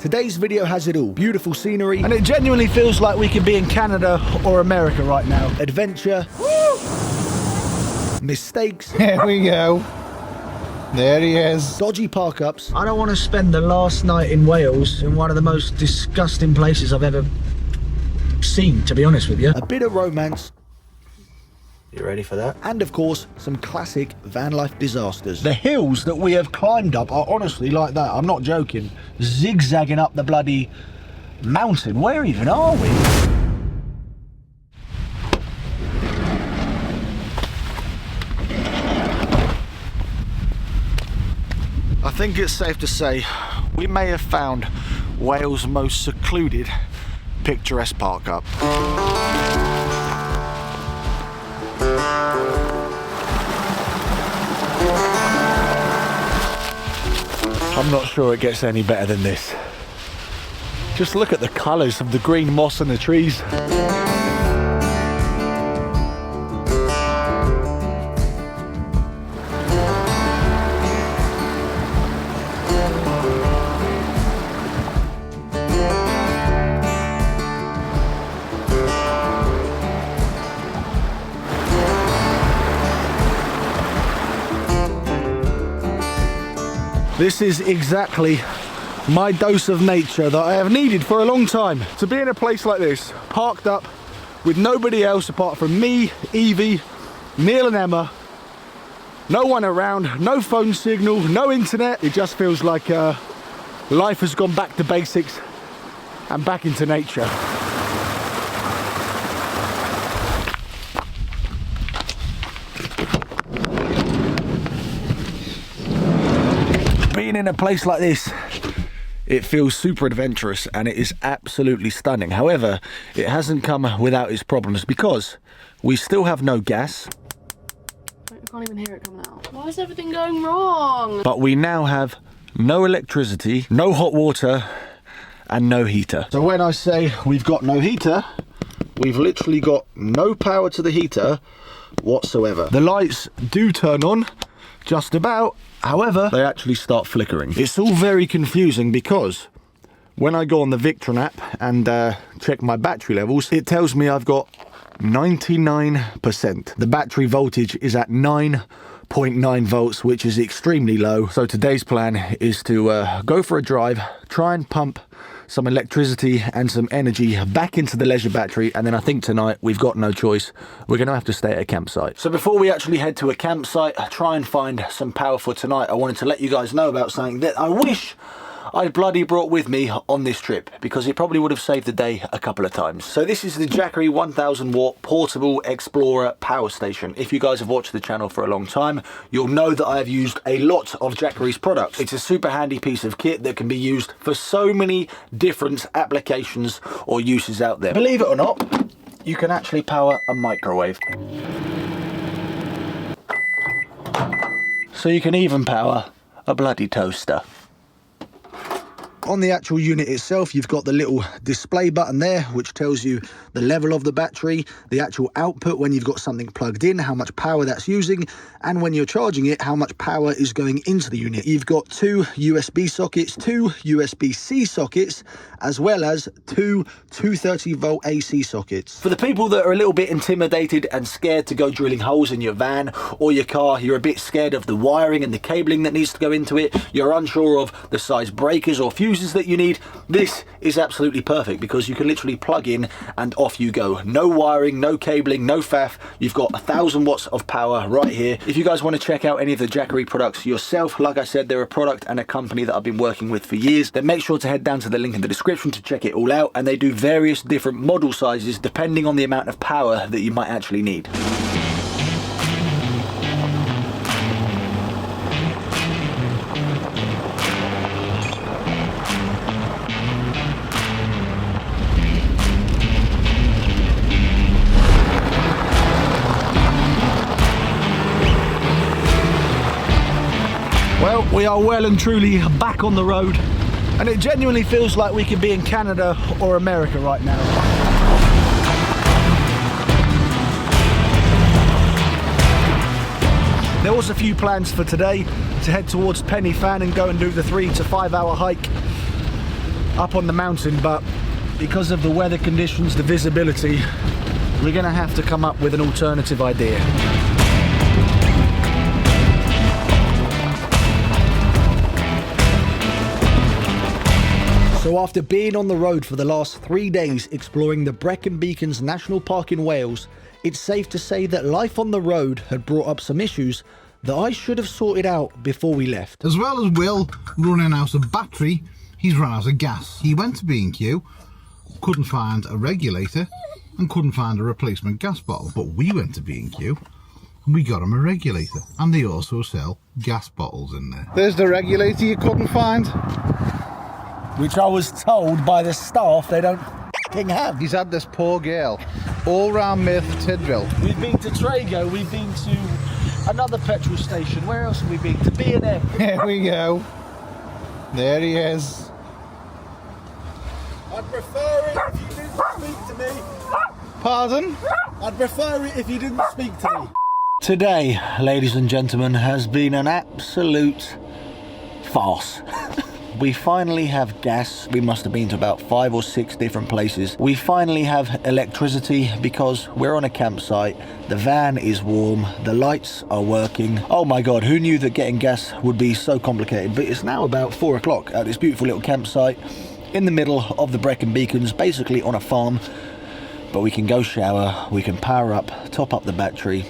Today's video has it all. Beautiful scenery, and it genuinely feels like we could be in Canada or America right now. Adventure. Woo! Mistakes. There we go. There he is. Dodgy park-ups. I don't want to spend the last night in Wales in one of the most disgusting places I've ever seen, to be honest with you. A bit of romance. You ready for that? And of course, some classic van life disasters. The hills that we have climbed up are honestly like that. I'm not joking. Zigzagging up the bloody mountain. Where even are we? I think it's safe to say we may have found Wales' most secluded, picturesque park up. I'm not sure it gets any better than this. Just look at the colours of the green moss and the trees. This is exactly my dose of nature that I have needed for a long time. To be in a place like this, parked up with nobody else apart from me, Evie, Neil and Emma, no one around, no phone signal, no internet. It just feels like life has gone back to basics and back into nature. Being in a place like this, it feels super adventurous and it is absolutely stunning. However, it hasn't come without its problems because we still have no gas. I can't even hear it coming out. Why is everything going wrong? But we now have no electricity, no hot water, and no heater. So when I say we've got no heater, we've literally got no power to the heater whatsoever. The lights do turn on, just about. However, they actually start flickering. It's all very confusing because when I go on the Victron app and check my battery levels, it tells me I've got 99%. The battery voltage is at 9.9 volts, which is extremely low. So today's plan is to go for a drive, try and pump some electricity and some energy back into the leisure battery, and then I think tonight we've got no choice. We're gonna have to stay at a campsite. So before we actually head to a campsite, try and find some power for tonight, I wanted to let you guys know about something that I wish I'd bloody brought with me on this trip, because it probably would have saved the day a couple of times. So this is the Jackery 1000 watt portable Explorer power station. If you guys have watched the channel for a long time, you'll know that I have used a lot of Jackery's products. It's a super handy piece of kit that can be used for so many different applications or uses out there. Believe it or not, you can actually power a microwave. So you can even power a bloody toaster. On the actual unit itself, you've got the little display button there, which tells you the level of the battery, the actual output when you've got something plugged in, how much power that's using, and when you're charging it, how much power is going into the unit. You've got two USB sockets, two USB-C sockets, as well as two 230-volt AC sockets. For the people that are a little bit intimidated and scared to go drilling holes in your van or your car, you're a bit scared of the wiring and the cabling that needs to go into it, you're unsure of the size breakers or fuses that you need, this is absolutely perfect because you can literally plug in and off you go. No wiring, no cabling, no faff. You've got 1000 watts of power right here. If you guys want to check out any of the Jackery products yourself, like I said, they're a product and a company that I've been working with for years, then make sure to head down to the link in the description to check it all out, and they do various different model sizes depending on the amount of power that you might actually need. Well, we are well and truly back on the road, and it genuinely feels like we could be in Canada or America right now. There was a few plans for today to head towards Penny Fan and go and do the 3 to 5 hour hike up on the mountain, but because of the weather conditions, the visibility, we're gonna have to come up with an alternative idea. So after being on the road for the last 3 days exploring the Brecon Beacons National Park in Wales, it's safe to say that life on the road had brought up some issues that I should have sorted out before we left. As well as Will running out of battery, he's run out of gas. He went to B&Q, couldn't find a regulator and couldn't find a replacement gas bottle. But we went to B&Q and we got him a regulator, and they also sell gas bottles in there. There's the regulator you couldn't find. Which I was told by the staff they don't f***ing have. He's had this poor girl all round Merthyr Tydfil. We've been to Trago, we've been to another petrol station. Where else have we been? To B&M. Here we go. There he is. I'd prefer it if you didn't speak to me. Pardon? I'd prefer it if you didn't speak to me. Today, ladies and gentlemen, has been an absolute farce. We finally have gas. We must have been to about 5 or 6 different places. We finally have electricity because we're on a campsite. The van is warm. The lights are working. Oh my God, who knew that getting gas would be so complicated? But it's now about 4 o'clock at this beautiful little campsite in the middle of the Brecon Beacons, basically on a farm. But we can go shower, we can power up, top up the battery,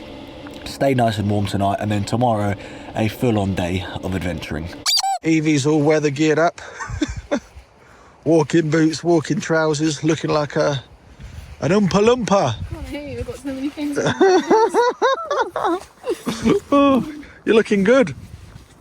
stay nice and warm tonight, and then tomorrow, a full-on day of adventuring. Evie's all weather geared up. Walking boots, walking trousers, looking like an Oompa Loompa. I can't hear you, I've got so many things. Oh, you're looking good.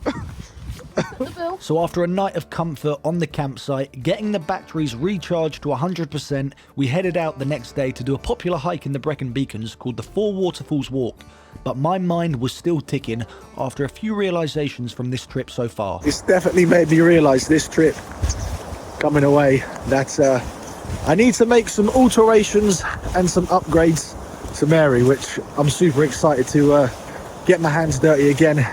The bill. So after a night of comfort on the campsite, getting the batteries recharged to 100%, we headed out the next day to do a popular hike in the Brecon Beacons called the Four Waterfalls Walk. But my mind was still ticking after a few realisations from this trip so far. It's definitely made me realise this trip coming away that I need to make some alterations and some upgrades to Mary, which I'm super excited to get my hands dirty again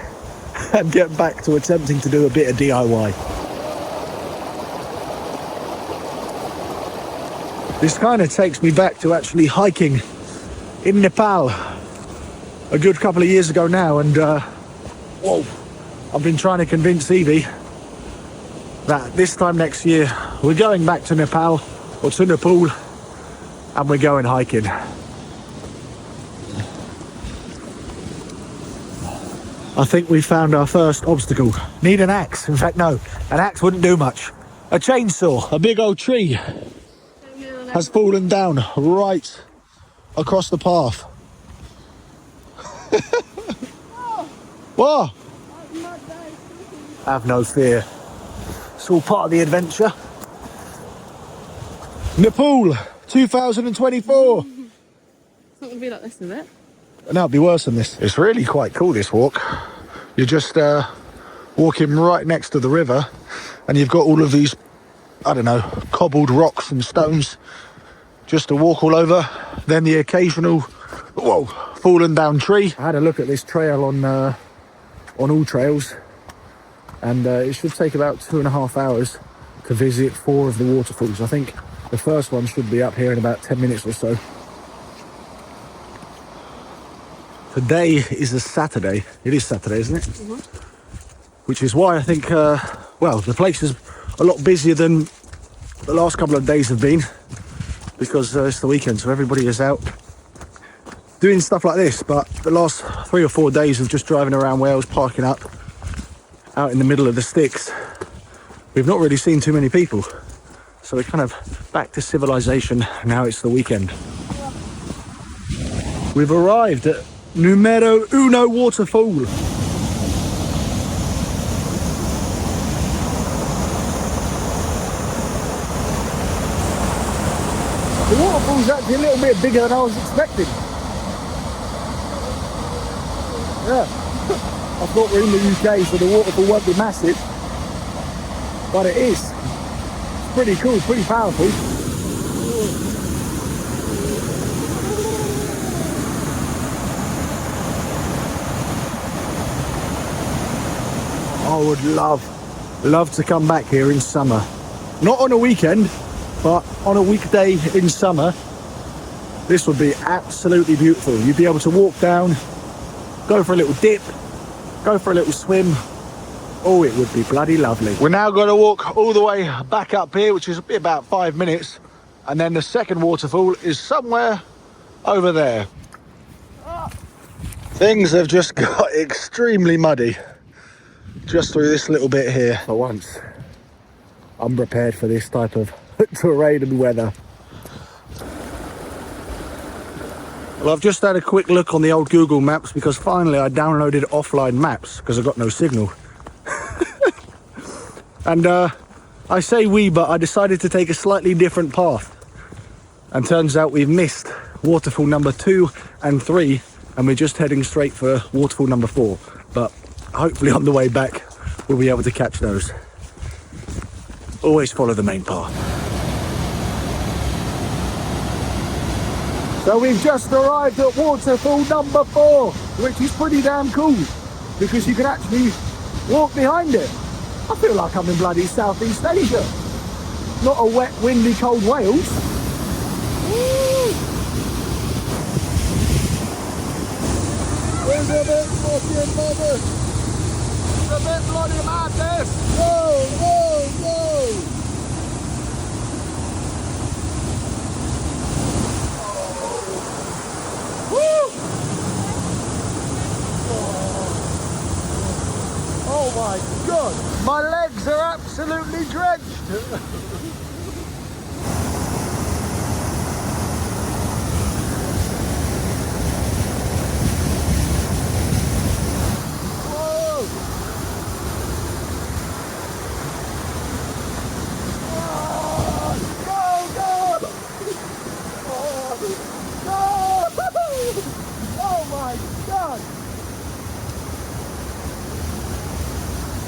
and get back to attempting to do a bit of DIY. This kind of takes me back to actually hiking in Nepal a good couple of years ago now, and whoa, I've been trying to convince Evie that this time next year we're going back to Nepal or to Nepal and we're going hiking. I think we found our first obstacle. Need an axe. In fact, no, an axe wouldn't do much. A chainsaw. A big old tree has fallen down right across the path. What? Have no fear. It's all part of the adventure. Nepal 2024. It's not gonna be like this, is it? No, it'd be worse than this. It's really quite cool, this walk. You're just walking right next to the river, and you've got all of these, I don't know, cobbled rocks and stones just to walk all over. Then the occasional, whoa, fallen down tree. I had a look at this trail on All Trails, and it should take about 2.5 hours to visit 4 of the waterfalls. I think the first one should be up here in about 10 minutes or so. Today is a Saturday. It is Saturday, isn't it? Mm-hmm. Which is why I think, well, the place is a lot busier than the last couple of days have been, because it's the weekend, so everybody is out doing stuff like this. But the last 3 or 4 days of just driving around Wales, parking up out in the middle of the sticks, we've not really seen too many people. So we're kind of back to civilization. Now it's the weekend. We've arrived at Numero Uno Waterfall. The waterfall's actually a little bit bigger than I was expecting. Yeah. I thought we're in the UK, so the waterfall won't be massive. But it is. It's pretty cool, pretty powerful. I would love to come back here in summer. Not on a weekend, but on a weekday in summer, this would be absolutely beautiful. You'd be able to walk down, go for a little dip, go for a little swim. Oh, it would be bloody lovely. We're now going to walk all the way back up here, which is about 5 minutes. And then the second waterfall is somewhere over there. Things have just got extremely muddy just through this little bit here. For once, I'm prepared for this type of terrain and weather. Well, I've just had a quick look on the old Google Maps because finally I downloaded offline maps because I've got no signal. And I say we, but I decided to take a slightly different path. And turns out we've missed waterfall number 2 and 3, and we're just heading straight for waterfall number 4. But hopefully on the way back, we'll be able to catch those. Always follow the main path. So we've just arrived at waterfall number 4, which is pretty damn cool because you can actually walk behind it. I feel like I'm in bloody Southeast Asia, not a wet, windy, cold Wales. There's a bit fucking madness. It's a bit bloody madness. Whoa, whoa, whoa. Oh my God, my legs are absolutely drenched. Whoa. Oh, God. Oh, no. Oh my God.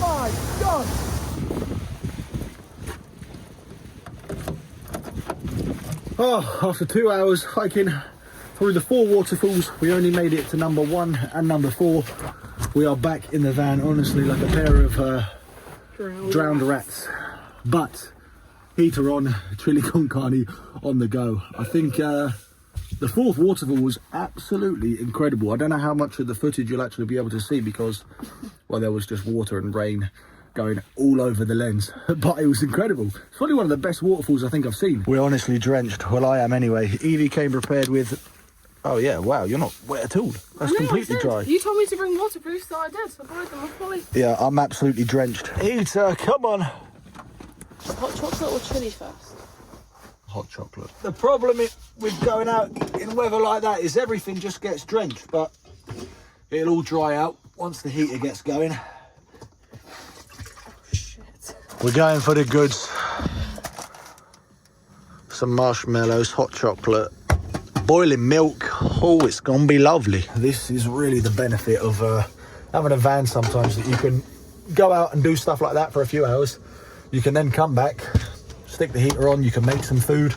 My God! Oh, after 2 hours hiking through the 4 waterfalls, we only made it to number 1 and number 4. We are back in the van, honestly, like a pair of drowned rats. But heater on, chili con carne on the go. I think the 4th waterfall was absolutely incredible. I don't know how much of the footage you'll actually be able to see because, well, there was just water and rain going all over the lens, but it was incredible. It's probably one of the best waterfalls I think I've seen. We're honestly drenched. Well, I am anyway. Evie came prepared with, oh yeah, wow, you're not wet at all. That's completely dry. You told me to bring waterproofs, so I did. So I borrowed them off Polly. Yeah, I'm absolutely drenched. Heater, come on. Hot chocolate or chili first? Hot chocolate. The problem with going out in weather like that is everything just gets drenched, but it'll all dry out once the heater gets going. We're going for the goods. Some marshmallows, hot chocolate, boiling milk. Oh, it's gonna be lovely. This is really the benefit of having a van sometimes, that you can go out and do stuff like that for a few hours. You can then come back, stick the heater on, you can make some food.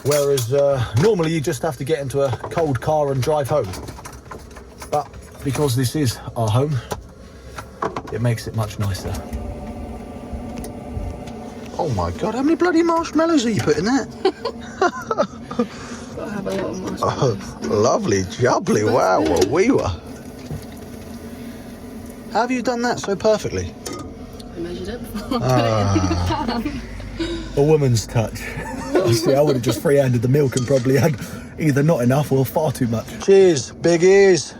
Whereas normally you just have to get into a cold car and drive home. But because this is our home, it makes it much nicer. Oh my God, how many bloody marshmallows are you putting there? I have a lot of marshmallows. Oh, lovely jubbly, wow, a wee were. How have you done that so perfectly? I measured it before I put it in the pan. A woman's touch. See, I would have just free-handed the milk and probably had either not enough or far too much. Cheers, big ears.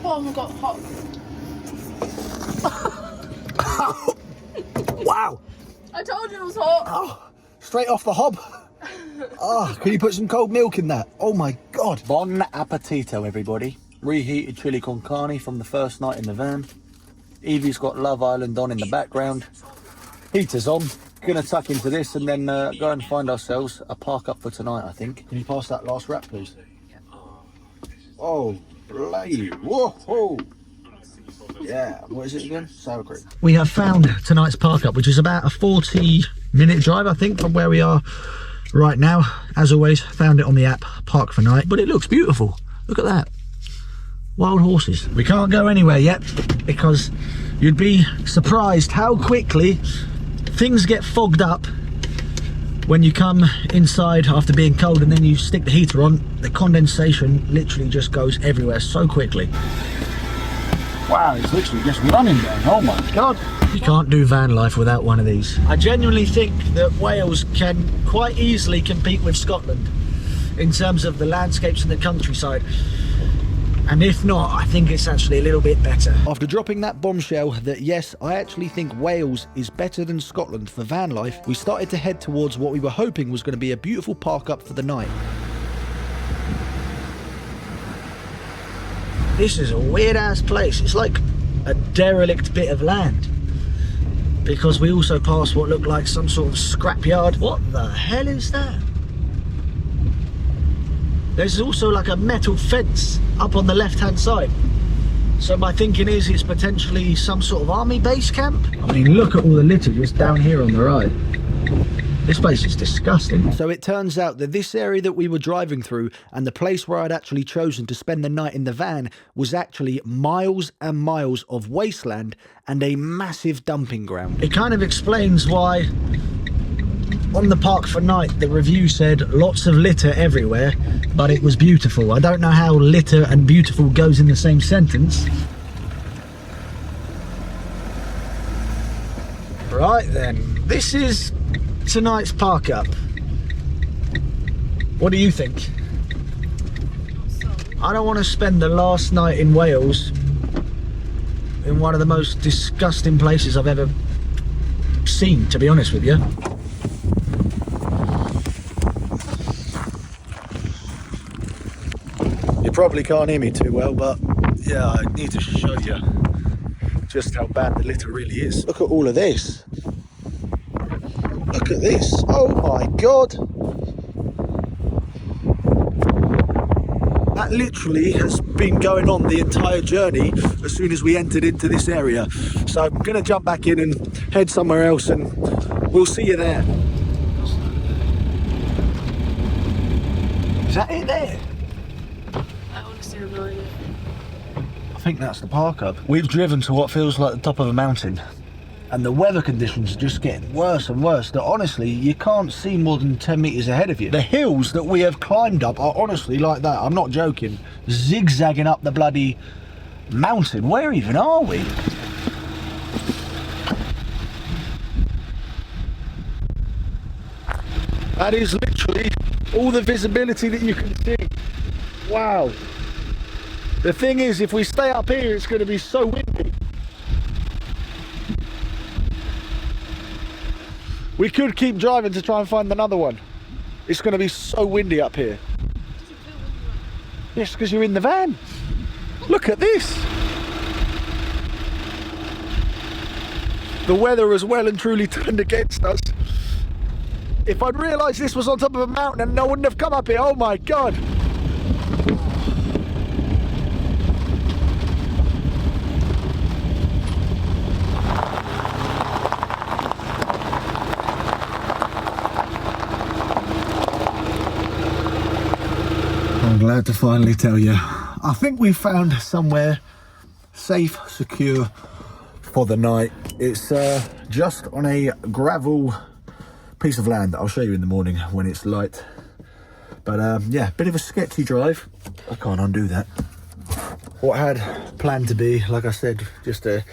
Oh my God, hot. Wow. I told you it was hot. Oh, straight off the hob. Oh, can you put some cold milk in that? Oh my God. Bon appetito, everybody. Reheated chili con carne from the first night in the van. Evie's got Love Island on in the background. Heater's on. Gonna tuck into this and then go and find ourselves a park up for tonight, I think. Can you pass that last wrap, please? Oh, bloody. Whoa. Yeah, what is it again? Sour cream. We have found tonight's park up, which is about a 40-minute drive, I think, from where we are right now. As always, found it on the app, Park for Night. But it looks beautiful. Look at that. Wild horses. We can't go anywhere yet because you'd be surprised how quickly things get fogged up when you come inside after being cold and then you stick the heater on. The condensation literally just goes everywhere so quickly. Wow, it's literally just running there. Oh my God. You can't do van life without one of these. I genuinely think that Wales can quite easily compete with Scotland in terms of the landscapes and the countryside. And if not, I think it's actually a little bit better. After dropping that bombshell that yes, I actually think Wales is better than Scotland for van life, we started to head towards what we were hoping was going to be a beautiful park up for the night. This is a weird ass place. It's like a derelict bit of land. Because we also passed what looked like some sort of scrapyard. What the hell is that? There's also like a metal fence up on the left-hand side. So my thinking is it's potentially some sort of army base camp. I mean, look at all the litter just down here on the right. This place is disgusting. So it turns out that this area that we were driving through and the place where I'd actually chosen to spend the night in the van was actually miles and miles of wasteland and a massive dumping ground. It kind of explains why on the park for night the review said lots of litter everywhere, but it was beautiful. I don't know how litter and beautiful goes in the same sentence. Right then, this is tonight's park up. What do you think? I don't want to spend the last night in Wales in one of the most disgusting places I've ever seen, to be honest with you. You probably can't hear me too well, but yeah, I need to show you just how bad the litter really is. Look at all of this. Look at this. Oh my God. That literally has been going on the entire journey as soon as we entered into this area. So I'm going to jump back in and head somewhere else and we'll see you there. Is that it there? I honestly have no idea. I think that's the park up. We've driven to what feels like the top of a mountain. And the weather conditions are just getting worse and worse. That honestly, you can't see more than 10 meters ahead of you. The hills that we have climbed up are honestly like that. I'm not joking. Zigzagging up the bloody mountain. Where even are we? That is literally all the visibility that you can see. Wow. The thing is, if we stay up here, it's going to be so windy. We could keep driving to try and find another one. It's going to be so windy up here. Yes, because you're in the van. Look at this. The weather has well and truly turned against us. If I'd realised this was on top of a mountain and I wouldn't have come up here, oh my God. I'm glad to finally tell you. I think we found somewhere safe, secure for the night. It's just on a gravel piece of land that I'll show you in the morning when it's light. But yeah, bit of a sketchy drive. I can't undo that. What had planned to be, like I said, just a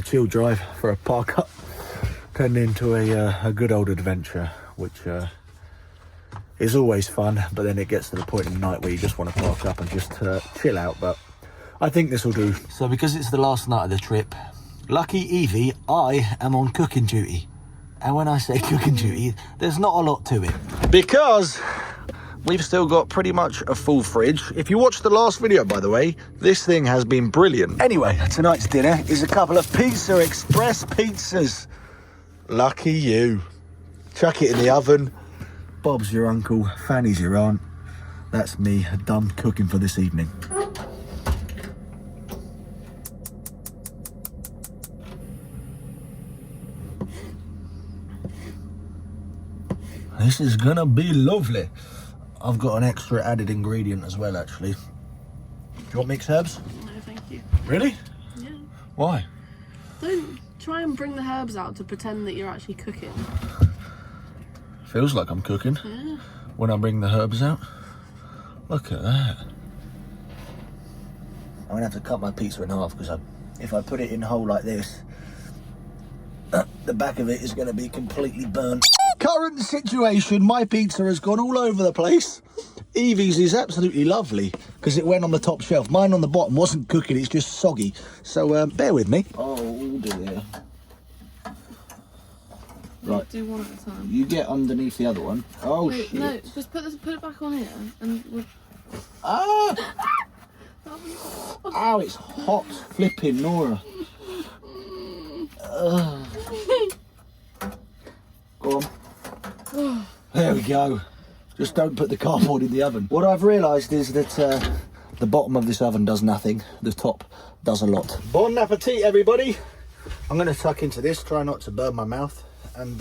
chill drive for a park up turned into a good old adventure, which is always fun, but then it gets to the point in the night where you just want to park up and just chill out. But I think this will do. So because it's the last night of the trip, lucky Evie, I am on cooking duty. And when I say cooking duty, there's not a lot to it. Because we've still got pretty much a full fridge. If you watched the last video, by the way, this thing has been brilliant. Anyway, tonight's dinner is a couple of Pizza Express pizzas. Lucky you. Chuck it in the oven. Bob's your uncle, Fanny's your aunt. That's me done cooking for this evening. This is gonna be lovely. I've got an extra added ingredient as well, actually. Do you want mixed herbs? No, thank you. Really? Yeah. Why? Don't try and bring the herbs out to pretend that you're actually cooking? Feels like I'm cooking. Yeah. When I bring the herbs out. Look at that. I'm gonna have to cut my pizza in half because if I put it in whole like this, the back of it is gonna be completely burnt. Current situation, my pizza has gone all over the place. Evie's is absolutely lovely because it went on the top shelf. Mine on the bottom wasn't cooking, it's just soggy. So bear with me. Oh dear. Right. Do one at a time. You get underneath the other one. Oh Wait, shit. no, just put it back on here and we'll... Ah! Ow, it's hot. Flipping Nora. Go on. There we go. Just don't put the cardboard in the oven. What I've realised is that the bottom of this oven does nothing. The top does a lot. Bon appetit, everybody. I'm going to tuck into this, try not to burn my mouth. And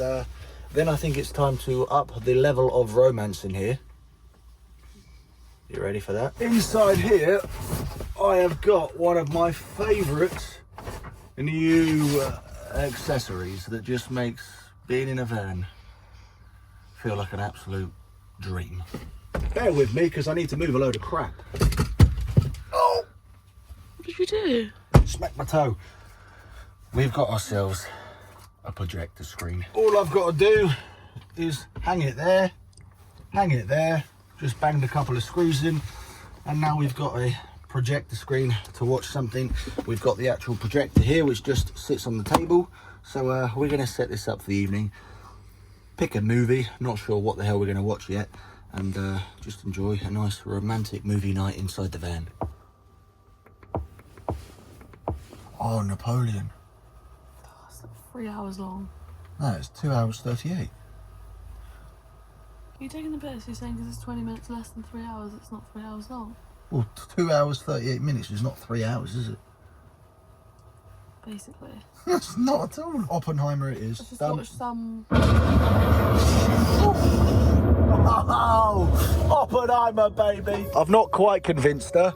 then I think it's time to up the level of romance in here. You ready for that? Inside here, I have got one of my favourite new accessories that just makes being in a van feel like an absolute dream. Bear with me because I need to move a load of crap. Oh! What did you do? Smack my toe. We've got ourselves a projector screen. All I've got to do is hang it there, just banged a couple of screws in, and now we've got a projector screen to watch something. We've got the actual projector here which just sits on the table, so we're going to set this up for the evening, pick a movie, not sure what the hell we're going to watch yet, and just enjoy a nice romantic movie night inside the van. Oh, Napoleon. That's like 3 hours long. No, it's 2 hours 38. Are you taking the piss? You're saying because it's 20 minutes less than 3 hours, it's not 3 hours long? Well, 2 hours 38 minutes is not 3 hours, is it? Basically. That's not at all. Oppenheimer it is. Let's just watch some... Oh, Oppenheimer, baby. I've not quite convinced her.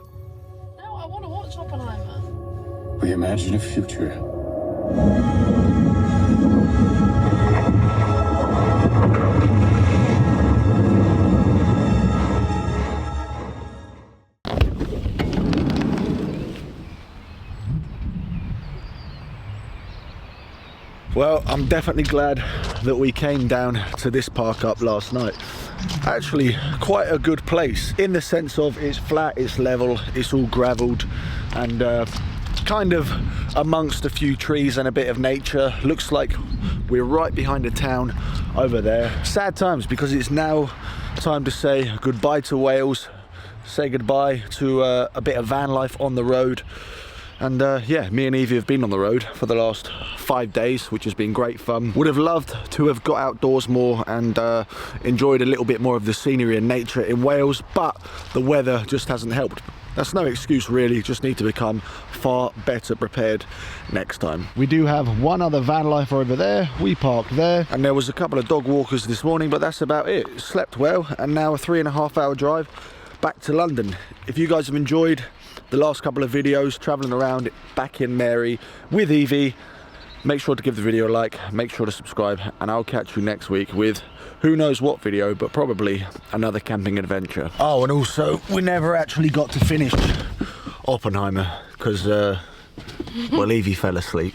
No, I want to watch Oppenheimer. We imagine a future. Well, I'm definitely glad that we came down to this park up last night. Actually, quite a good place in the sense of it's flat, it's level, it's all gravelled, and kind of amongst a few trees and a bit of nature. Looks like we're right behind a town over there. Sad times because it's now time to say goodbye to Wales, say goodbye to a bit of van life on the road. And yeah, me and Evie have been on the road for the last 5 days, which has been great fun. Would have loved to have got outdoors more and enjoyed a little bit more of the scenery and nature in Wales, but the weather just hasn't helped. That's no excuse really, just need to become far better prepared next time. We do have one other van lifer over there, we parked there, and there was a couple of dog walkers this morning, but that's about it. Slept well, and now a 3.5 hour drive back to London. If you guys have enjoyed the last couple of videos traveling around back in Mary with Evie, make sure to give the video a like, make sure to subscribe, and I'll catch you next week with who knows what video, but probably another camping adventure. Oh, and also we never actually got to finish Oppenheimer because well, Evie fell asleep.